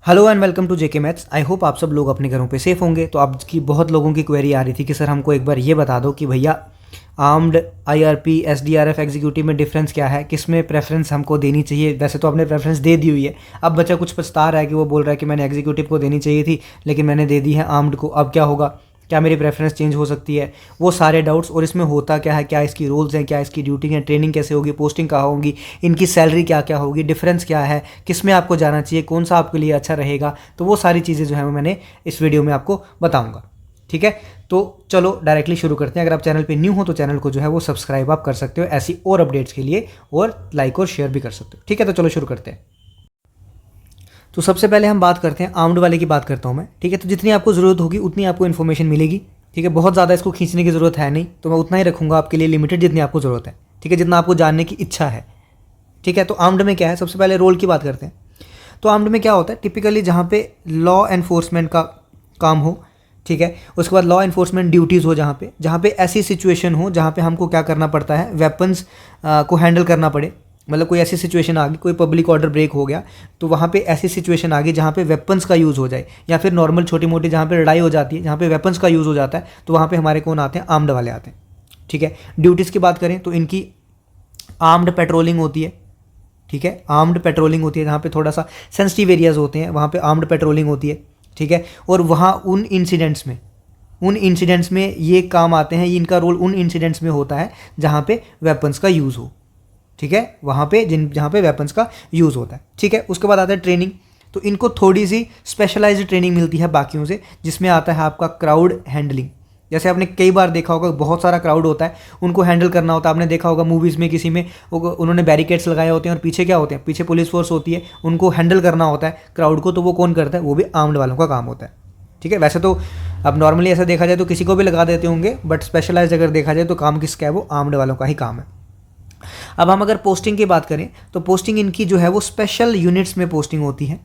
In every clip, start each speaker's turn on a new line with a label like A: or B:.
A: Hello and welcome to JK maths. I hope आप सब लोग अपने घरों पे सेफ होंगे। तो आपकी बहुत लोगों की क्वेरी आ रही थी कि सर हमको एक बार ये बता दो कि भैया आर्म्ड, आईआरपी, एसडीआरएफ, एग्जीक्यूटिव में डिफरेंस क्या है, किस में प्रेफरेंस हमको देनी चाहिए। वैसे तो आपने प्रेफरेंस दे दी हुई है, अब बच्चा कुछ पछता रहा है कि वो बोल रहा है कि मैंने एग्जीक्यूटिव को देनी चाहिए थी लेकिन मैंने दे दी है आर्म्ड को, अब क्या होगा, क्या मेरी प्रेफरेंस चेंज हो सकती है। वो सारे डाउट्स और इसमें होता क्या है, क्या इसकी रूल्स हैं, क्या इसकी ड्यूटी है, ट्रेनिंग कैसे होगी, पोस्टिंग कहाँ होगी, इनकी सैलरी क्या क्या होगी, डिफरेंस क्या है, किस में आपको जाना चाहिए, कौन सा आपके लिए अच्छा रहेगा। तो वो सारी चीज़ें जो है मैंने इस वीडियो में आपको बताऊँगा। ठीक है, तो चलो डायरेक्टली शुरू करते हैं। अगर आप चैनल पे न्यू हो तो चैनल को जो है वो सब्सक्राइब आप कर सकते हो ऐसी और अपडेट्स के लिए, और लाइक और शेयर भी कर सकते हो। ठीक है, तो चलो शुरू करते हैं। तो सबसे पहले हम बात करते हैं आर्म्ड वाले की, बात करता हूँ मैं। ठीक है, तो जितनी आपको ज़रूरत होगी उतनी आपको इन्फॉर्मेशन मिलेगी। ठीक है, बहुत ज़्यादा इसको खींचने की ज़रूरत है नहीं, तो मैं उतना ही रखूँगा आपके लिए लिमिटेड, जितनी आपको ज़रूरत है। ठीक है, जितना आपको जानने की इच्छा है। ठीक है, तो आर्म्ड में क्या है, सबसे पहले रोल की बात करते हैं। तो आर्म्ड में क्या होता है, टिपिकली जहाँ पे लॉ एनफोर्समेंट का काम हो। ठीक है, उसके बाद लॉ एनफोर्समेंट ड्यूटीज़ हो, जहाँ पे ऐसी सिचुएशन हो जहाँ पे हमको क्या करना पड़ता है, वेपन्स को हैंडल करना पड़े। मतलब कोई ऐसी सिचुएशन आ गई, कोई पब्लिक ऑर्डर ब्रेक हो गया, तो वहाँ पे ऐसी सिचुएशन आ गई जहाँ पे वेपन्स का यूज़ हो जाए, या फिर नॉर्मल छोटी मोटी जहाँ पे लड़ाई हो जाती है, जहाँ पे वेपन्स का यूज़ हो जाता है, तो वहाँ पे हमारे कौन आते हैं, आर्म्ड वाले आते हैं। ठीक है, ड्यूटीज़ की बात करें तो इनकी आर्म्ड पेट्रोलिंग होती है। ठीक है, आर्म्ड पेट्रोलिंग होती है, जहाँ पे थोड़ा सा सेंसिटिव एरियाज होते हैं वहाँ पे आर्म्ड पेट्रोलिंग होती है। ठीक है, और वहाँ उन इंसिडेंट्स में ये काम आते हैं, इनका रोल उन इंसिडेंट्स में होता है जहाँ पे वेपन्स का यूज़ हो। ठीक है, वहाँ पे जहाँ पे वेपन्स का यूज़ होता है। ठीक है, उसके बाद आता है ट्रेनिंग। तो इनको थोड़ी सी स्पेशलाइज्ड ट्रेनिंग मिलती है बाकियों से, जिसमें आता है आपका क्राउड हैंडलिंग। जैसे आपने कई बार देखा होगा, बहुत सारा क्राउड होता है, उनको हैंडल करना होता है। आपने देखा होगा मूवीज़ में, किसी में उन्होंने बैरिकेड्स लगाए होते हैं और पीछे क्या होते हैं, पीछे पुलिस फोर्स होती है, उनको हैंडल करना होता है क्राउड को। तो वो कौन करता है, वो भी आर्म्ड वालों का काम होता है। ठीक है, वैसे तो अब नॉर्मली ऐसा देखा जाए तो किसी को भी लगा देते होंगे, बट स्पेशलाइज अगर देखा जाए तो काम किसका है, वो आर्म्ड वालों का ही काम है। अब हम अगर पोस्टिंग की बात करें तो पोस्टिंग इनकी जो है वो स्पेशल यूनिट्स में पोस्टिंग होती है।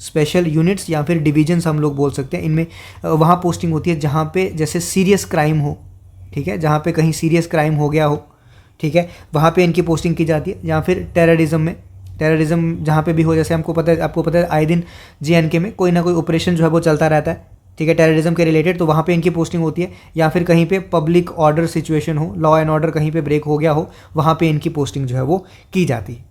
A: स्पेशल यूनिट्स या फिर डिवीजन्स हम लोग बोल सकते हैं, इनमें वहाँ पोस्टिंग होती है जहाँ पे जैसे सीरियस क्राइम हो। ठीक है, जहाँ पे कहीं सीरियस क्राइम हो गया हो, ठीक है, वहाँ पे इनकी पोस्टिंग की जाती है। या फिर टेररिज्म जहाँ पे भी हो, जैसे आपको पता है आए दिन JNK में कोई ना कोई ऑपरेशन जो है वो चलता रहता है। ठीक है, टेररिज्म के रिलेटेड, तो वहाँ पे इनकी पोस्टिंग होती है। या फिर कहीं पे पब्लिक ऑर्डर सिचुएशन हो, लॉ एंड ऑर्डर कहीं पे ब्रेक हो गया हो, वहाँ पे इनकी पोस्टिंग जो है वो की जाती है।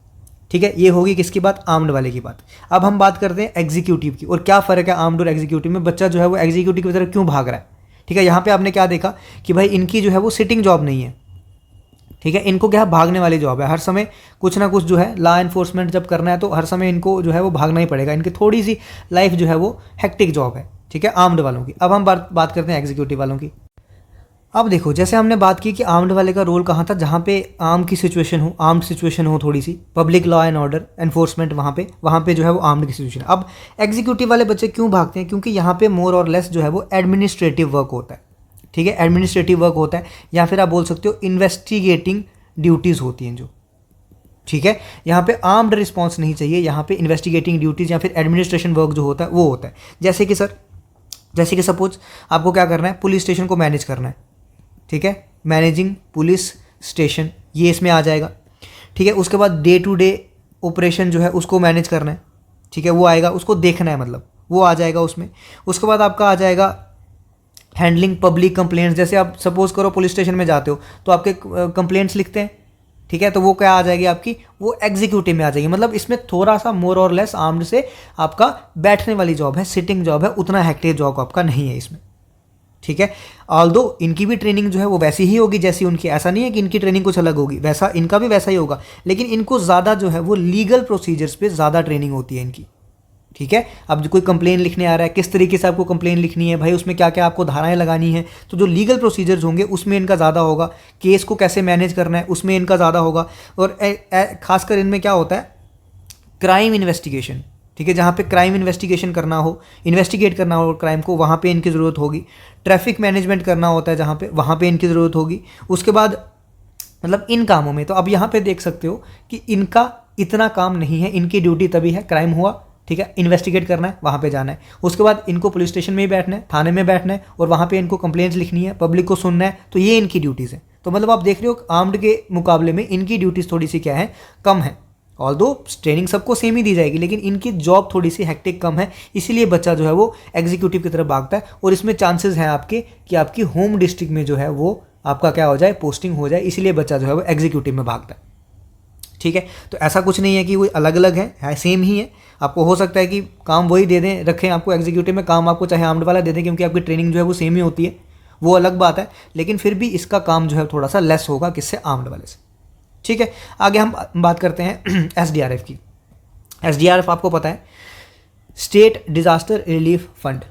A: ठीक है, ये होगी किसकी बात, आर्म्ड वाले की बात। अब हम बात करते हैं एग्जीक्यूटिव की, और क्या फ़र्क है आर्म्ड और एग्जीक्यूटिव में। बच्चा जो है वो एग्जीक्यूटिव की तरफ क्यों भाग रहा है। ठीक है, यहाँ पर आपने क्या देखा कि भाई इनकी जो है वो सिटिंग जॉब नहीं है। ठीक है, इनको क्या है, भागने वाली जॉब है। हर समय कुछ ना कुछ जो है लॉ एनफोर्समेंट जब करना है तो हर समय इनको जो है वो भागना ही पड़ेगा। इनकी थोड़ी सी लाइफ जो है वो हेक्टिक जॉब है। ठीक है, आर्म्ड वालों की। अब हम बात करते हैं एग्जीक्यूटिव वालों की। अब देखो, जैसे हमने बात की कि आर्म्ड वाले का रोल कहाँ था, जहाँ पे आर्म्ड सिचुएशन हो, थोड़ी सी public law and order enforcement, वहाँ पे जो है वो आर्म्ड की सिचुएशन। अब एग्जीक्यूटिव वाले बच्चे क्यों भागते हैं, क्योंकि यहाँ पे मोर और लेस जो है वो एडमिनिस्ट्रेटिव वर्क होता है। ठीक है, एडमिनिस्ट्रेटिव वर्क होता है, या फिर आप बोल सकते हो इन्वेस्टिगेटिंग ड्यूटीज़ होती हैं जो। ठीक है, यहाँ पे आर्म्ड रिस्पॉन्स नहीं चाहिए, यहाँ पे इन्वेस्टिगेटिंग ड्यूटीज़ या फिर एडमिनिस्ट्रेशन वर्क जो होता है वो होता है। जैसे कि सपोज आपको क्या करना है, पुलिस स्टेशन को मैनेज करना है। ठीक है, मैनेजिंग पुलिस स्टेशन, ये इसमें आ जाएगा। ठीक है, उसके बाद डे टू डे ऑपरेशन जो है उसको मैनेज करना है। ठीक है, वो आएगा, उसको देखना है, मतलब वो आ जाएगा उसमें। उसके बाद आपका आ जाएगा हैंडलिंग पब्लिक कंप्लेंट्स। जैसे आप सपोज करो पुलिस स्टेशन में जाते हो तो आपके कंप्लेंट्स लिखते हैं। ठीक है, तो वो क्या आ जाएगी आपकी, वो एग्जीक्यूटिव में आ जाएगी। मतलब इसमें थोड़ा सा मोर और लेस आर्म्ड से आपका बैठने वाली जॉब है, सिटिंग जॉब है, उतना हेक्टिक जॉब आपका नहीं है इसमें। ठीक है, ऑल्दो इनकी भी ट्रेनिंग जो है वो वैसी ही होगी जैसी उनकी, ऐसा नहीं है कि इनकी ट्रेनिंग कुछ अलग होगी, वैसा इनका भी वैसा ही होगा, लेकिन इनको ज़्यादा जो है वो लीगल प्रोसीजर्स पे ज़्यादा ट्रेनिंग होती है इनकी। ठीक है, अब जो कोई कंप्लेन लिखने आ रहा है, किस तरीके से आपको कंप्लेन लिखनी है भाई, उसमें क्या क्या आपको धाराएं लगानी है, तो जो लीगल प्रोसीजर्स होंगे उसमें इनका ज़्यादा होगा। केस को कैसे मैनेज करना है उसमें इनका ज़्यादा होगा। और खासकर इनमें क्या होता है, क्राइम इन्वेस्टिगेशन। ठीक है, जहाँ पे क्राइम इन्वेस्टिगेशन करना हो, इन्वेस्टिगेट करना हो क्राइम को, वहाँ पे इनकी ज़रूरत होगी। ट्रैफिक मैनेजमेंट करना होता है जहाँ पे, वहाँ पे इनकी ज़रूरत होगी। उसके बाद मतलब इन कामों में, तो अब यहाँ पे देख सकते हो कि इनका इतना काम नहीं है। इनकी ड्यूटी तभी है, क्राइम हुआ, ठीक है, इन्वेस्टिगेट करना है, वहाँ पे जाना है। उसके बाद इनको पुलिस स्टेशन में ही बैठना है, थाने में बैठना है, और वहाँ पे इनको कंप्लेंट्स लिखनी है, पब्लिक को सुनना है। तो ये इनकी ड्यूटीज़ है। तो मतलब आप देख रहे हो आर्म्ड के मुकाबले में इनकी ड्यूटीज़ थोड़ी सी क्या है, कम है। ऑल्दो ट्रेनिंग सबको सेम ही दी जाएगी, लेकिन इनकी जॉब थोड़ी सी हेक्टिक कम है, इसीलिए बच्चा जो है वो एग्जीक्यूटिव की तरफ भागता है। और इसमें चांसेस हैं आपके कि आपकी होम डिस्ट्रिक्ट में जो है वो आपका क्या हो जाए, पोस्टिंग हो जाए, इसीलिए बच्चा जो है वो एग्जीक्यूटिव में भागता है। ठीक है, तो ऐसा कुछ नहीं है कि वो अलग अलग है सेम ही है। आपको हो सकता है कि काम वही दे दें, रखें आपको एग्जीक्यूटिव में, काम आपको चाहे आर्म्ड वाला दे दें, क्योंकि आपकी ट्रेनिंग जो है वो सेम ही होती है, वो अलग बात है, लेकिन फिर भी इसका काम जो है थोड़ा सा लेस होगा किससे, आर्म्ड वाले से। ठीक है, आगे हम बात करते हैं एसडीआरएफ की। एसडीआरएफ आपको पता है स्टेट डिजास्टर रिलीफ फंड।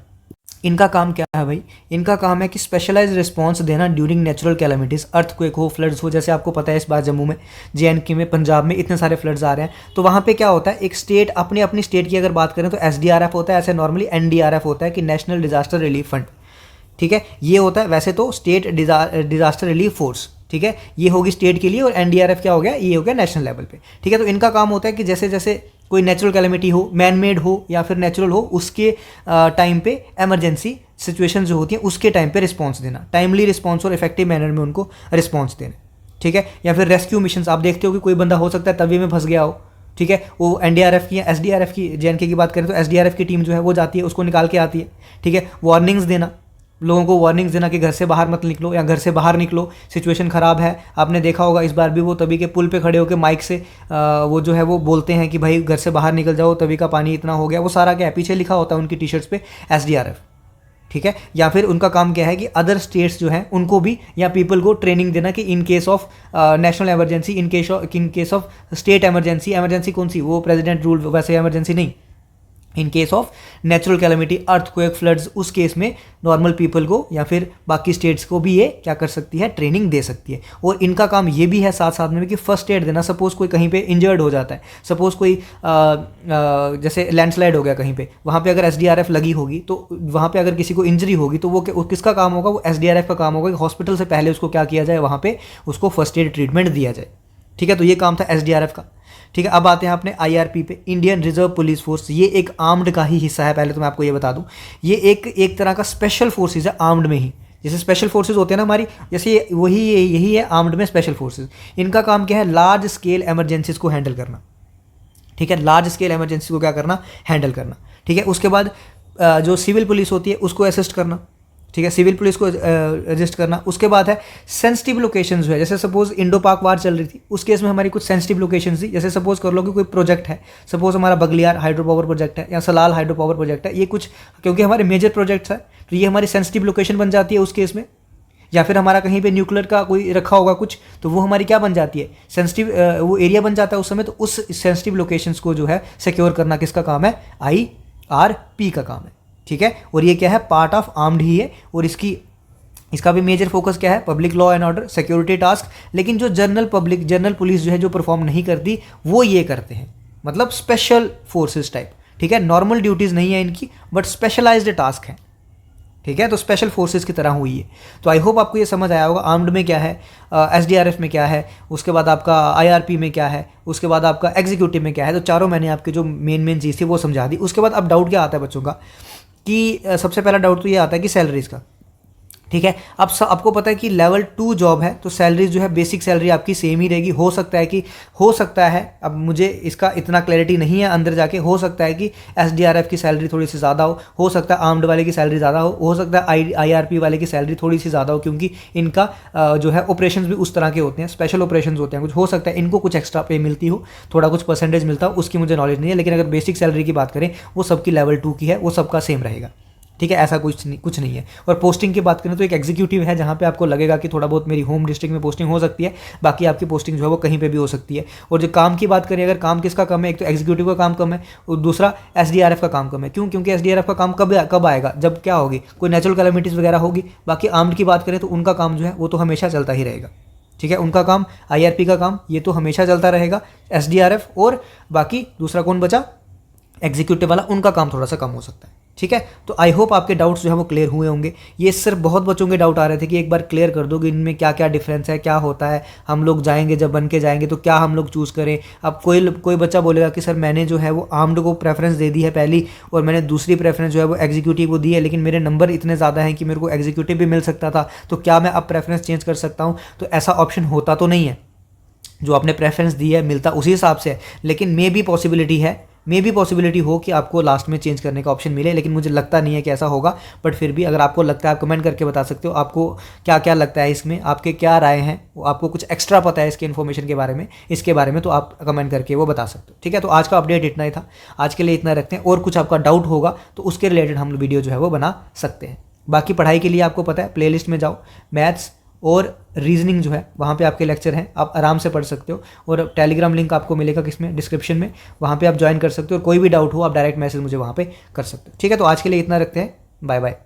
A: इनका काम क्या है भाई, इनका काम है कि स्पेशलाइज रिस्पांस देना ड्यूरिंग नेचुरल कैलामिटीज़, अर्थक्वेक हो, फ्लड्स हो। जैसे आपको पता है इस बार जम्मू में, जेएंडके में, पंजाब में इतने सारे फ्लड्स आ रहे हैं, तो वहाँ पे क्या होता है, एक स्टेट अपनी स्टेट की अगर बात करें तो एसडीआरएफ होता है, ऐसे नॉर्मली एनडीआरएफ होता है कि नेशनल डिजास्टर रिलीफ फंड। ठीक है, ये होता है वैसे तो स्टेट डिजास्टर रिलीफ फोर्स। ठीक है, ये होगी स्टेट के लिए, और एनडीआरएफ क्या हो गया, ये हो गया नेशनल लेवल पे। ठीक है, तो इनका काम होता है कि जैसे जैसे कोई नेचुरल कैलेमिटी हो, मैन मेड हो या फिर नेचुरल हो, उसके टाइम पे इमरजेंसी सिचुएशन जो होती हैं उसके टाइम पे रिस्पॉन्स देना, टाइमली रिस्पॉन्स और इफेक्टिव मैनर में उनको रिस्पॉन्स देना। ठीक है, या फिर रेस्क्यू मिशंस, आप देखते हो कि कोई बंदा हो सकता है तवी में फंस गया हो, ठीक है, वो एनडीआरएफ की या एसडीआरएफ की, जेएनके की बात करें तो एसडीआरएफ की टीम जो है वो जाती है, उसको निकाल के आती है। ठीक है, वार्निंग्स देना, लोगों को वार्निंग्स देना कि घर से बाहर मत निकलो या घर से बाहर निकलो, सिचुएशन ख़राब है। आपने देखा होगा इस बार भी वो तभी के पुल पे खड़े होकर माइक से वो जो है वो बोलते हैं कि भाई घर से बाहर निकल जाओ, तभी का पानी इतना हो गया, वो सारा क्या है, पीछे लिखा होता है उनकी टी शर्ट्स पे एसडीआरएफ। ठीक है, या फिर उनका काम क्या है कि अदर स्टेट्स जो हैं उनको भी या पीपल को ट्रेनिंग देना कि in case of national emergency, in case of state emergency, emergency कौन सी, वो प्रेसिडेंट रूल वैसे इमरजेंसी नहीं, in case of natural calamity, earthquake, floods, उस केस में नॉर्मल पीपल को या फिर बाकी स्टेट्स को भी ये क्या कर सकती है, ट्रेनिंग दे सकती है। और इनका काम ये भी है साथ साथ में कि फर्स्ट एड देना। सपोज कोई कहीं पे इंजर्ड हो जाता है, सपोज कोई जैसे लैंडस्लाइड हो गया कहीं पे, वहाँ पे अगर एसडीआरएफ लगी होगी तो वहाँ पे अगर किसी को इंजरी होगी तो वो किसका काम होगा, वो एसडीआरएफ का काम होगा कि हॉस्पिटल से पहले उसको क्या किया जाए, वहाँ पे उसको फर्स्ट एड ट्रीटमेंट दिया जाए। ठीक है, तो ये काम था एसडीआरएफ का। ठीक है, अब आते हैं अपने आईआरपी पे, इंडियन रिजर्व पुलिस फोर्स। ये एक आर्म्ड का ही हिस्सा है, पहले तो मैं आपको ये बता दूं, ये एक तरह का स्पेशल फोर्सेज है आर्म्ड में ही। जैसे स्पेशल फोर्सेज होते हैं ना हमारी, जैसे यही है आर्म्ड में स्पेशल फोर्सेज। इनका काम क्या है, लार्ज स्केल इमरजेंसीज को हैंडल करना। ठीक है, लार्ज स्केल इमरजेंसी को क्या करना, हैंडल करना। ठीक है, उसके बाद जो सिविल पुलिस होती है उसको असिस्ट करना। ठीक है, सिविल पुलिस को रजिस्ट करना। उसके बाद है सेंसिटिव लोकेशंस जो है, जैसे सपोज इंडो पाक वार चल रही थी, उस केस में हमारी कुछ सेंसिटिव लोकेशंस थी। जैसे सपोज कर लो कि कोई प्रोजेक्ट है, सपोज हमारा बगलियार हाइड्रो पावर प्रोजेक्ट है या सलाल हाइड्रो पावर प्रोजेक्ट है, ये कुछ क्योंकि हमारे मेजर प्रोजेक्ट्स है तो ये हमारी सेंसिटिव लोकेशन बन जाती है उस केस में। या फिर हमारा कहीं पे न्यूक्लियर का कोई रखा होगा कुछ, तो वो हमारी क्या बन जाती है, सेंसिटिव वो एरिया बन जाता है उस समय। तो उस सेंसिटिव लोकेशंस को जो है सिक्योर करना किसका काम है, IRP का काम है। ठीक है, और ये क्या है, पार्ट ऑफ आर्म्ड ही है, और इसका भी मेजर फोकस क्या है, public law and order, security task. लेकिन जो जनरल पुलिस जो है जो परफॉर्म नहीं करती, वो ये करते हैं, मतलब स्पेशल फोर्सेस टाइप। ठीक है, नॉर्मल ड्यूटीज़ नहीं है इनकी, बट स्पेशलाइज्ड टास्क है। ठीक है, तो स्पेशल फोर्सेस की तरह हुई है। तो आई होप आपको ये समझ आया होगा आर्म्ड में क्या है, एसडीआरएफ में क्या है, उसके बाद आपका आईआरपी में क्या है, उसके बाद आपका एग्जीक्यूटिव में क्या है। तो चारों मैंने आपके जो मेन चीज़ थी वो समझा दी। उसके बाद अब डाउट क्या आता है बच्चों का, कि सबसे पहला डाउट तो ये आता है कि सैलरीज़ का। ठीक है, अब आपको पता है कि लेवल 2 जॉब है, तो सैलरी जो है बेसिक सैलरी आपकी सेम ही रहेगी। हो सकता है, अब मुझे इसका इतना क्लैरिटी नहीं है अंदर जाके, हो सकता है कि एसडीआरएफ की सैलरी थोड़ी सी ज़्यादा हो सकता है आर्म्ड वाले की सैलरी ज़्यादा हो सकता है आईआरपी वाले की सैलरी थोड़ी सी ज़्यादा हो, क्योंकि इनका जो है ऑपरेशन भी उस तरह के होते हैं, स्पेशल ऑपरेशन होते हैं कुछ। हो सकता है इनको कुछ एक्स्ट्रा पे मिलती हो, थोड़ा कुछ परसेंटेज मिलता हो, उसकी मुझे नॉलेज नहीं है। लेकिन अगर बेसिक सैलरी की बात करें, वो सबकी लेवल 2 की है, वो सबका सेम रहेगा। ठीक है, ऐसा कुछ नहीं है। और पोस्टिंग की बात करें तो एक एग्जीक्यूटिव है, जहाँ पे आपको लगेगा कि थोड़ा बहुत मेरी होम डिस्ट्रिक्ट में पोस्टिंग हो सकती है, बाकी आपकी पोस्टिंग जो है वो कहीं पे भी हो सकती है। और जो काम की बात करें, अगर काम किसका कम है, एक तो एग्जीक्यूटिव का काम कम है और दूसरा एसडीआरएफ का काम कम है। क्यों? क्योंकि एसडीआरएफ का काम कब आएगा, जब क्या होगी, कोई नेचुरल कैलेमिटीज़ वगैरह होगी। बाकी आर्म्ड की बात करें तो उनका काम जो है वो तो हमेशा चलता ही रहेगा। ठीक है, उनका काम, आईआरपी का काम, ये तो हमेशा चलता रहेगा। एसडीआरएफ और बाकी दूसरा कौन बचा, एग्जीक्यूटिव वाला, उनका काम थोड़ा सा कम हो सकता है। ठीक है, तो आई होप आपके डाउट्स जो है वो क्लियर हुए होंगे। ये सिर्फ बहुत बच्चों के डाउट आ रहे थे कि एक बार क्लियर कर दो कि इनमें क्या क्या डिफरेंस है, क्या होता है, हम लोग जाएंगे जब बन के जाएंगे तो क्या हम लोग चूज़ करें। अब कोई बच्चा बोलेगा कि सर मैंने जो है वो आर्म्ड को प्रेफरेंस दे दी है पहली, और मैंने दूसरी प्रेफरेंस जो है वो एग्जीक्यूटिव को दी है, लेकिन मेरे नंबर इतने ज़्यादा हैं कि मेरे को एग्जीक्यूटिव भी मिल सकता था, तो क्या मैं अब प्रेफरेंस चेंज कर सकता हूँ? तो ऐसा ऑप्शन होता तो नहीं है। जो आपने प्रेफरेंस दी है मिलता उसी हिसाब से है, लेकिन मे भी पॉसिबिलिटी हो कि आपको लास्ट में चेंज करने का ऑप्शन मिले, लेकिन मुझे लगता नहीं है कि ऐसा होगा। बट फिर भी अगर आपको लगता है आप कमेंट करके बता सकते हो आपको क्या क्या लगता है इसमें, आपके क्या राय हैं, आपको कुछ एक्स्ट्रा पता है इसके इन्फॉर्मेशन के बारे में, इसके बारे में, तो आप कमेंट करके वो बता सकते हो। ठीक है, तो आज का अपडेट इतना ही था, आज के लिए इतना रखते हैं। और कुछ आपका डाउट होगा तो उसके रिलेटेड हम वीडियो जो है वो बना सकते हैं। बाकी पढ़ाई के लिए आपको पता है प्लेलिस्ट में जाओ, मैथ्स और रीजनिंग जो है वहाँ पे आपके लेक्चर हैं, आप आराम से पढ़ सकते हो। और टेलीग्राम लिंक आपको मिलेगा किसमें, डिस्क्रिप्शन में, वहाँ पे आप ज्वाइन कर सकते हो। और कोई भी डाउट हो आप डायरेक्ट मैसेज मुझे वहाँ पे कर सकते हो। ठीक है, तो आज के लिए इतना रखते हैं, बाय बाय।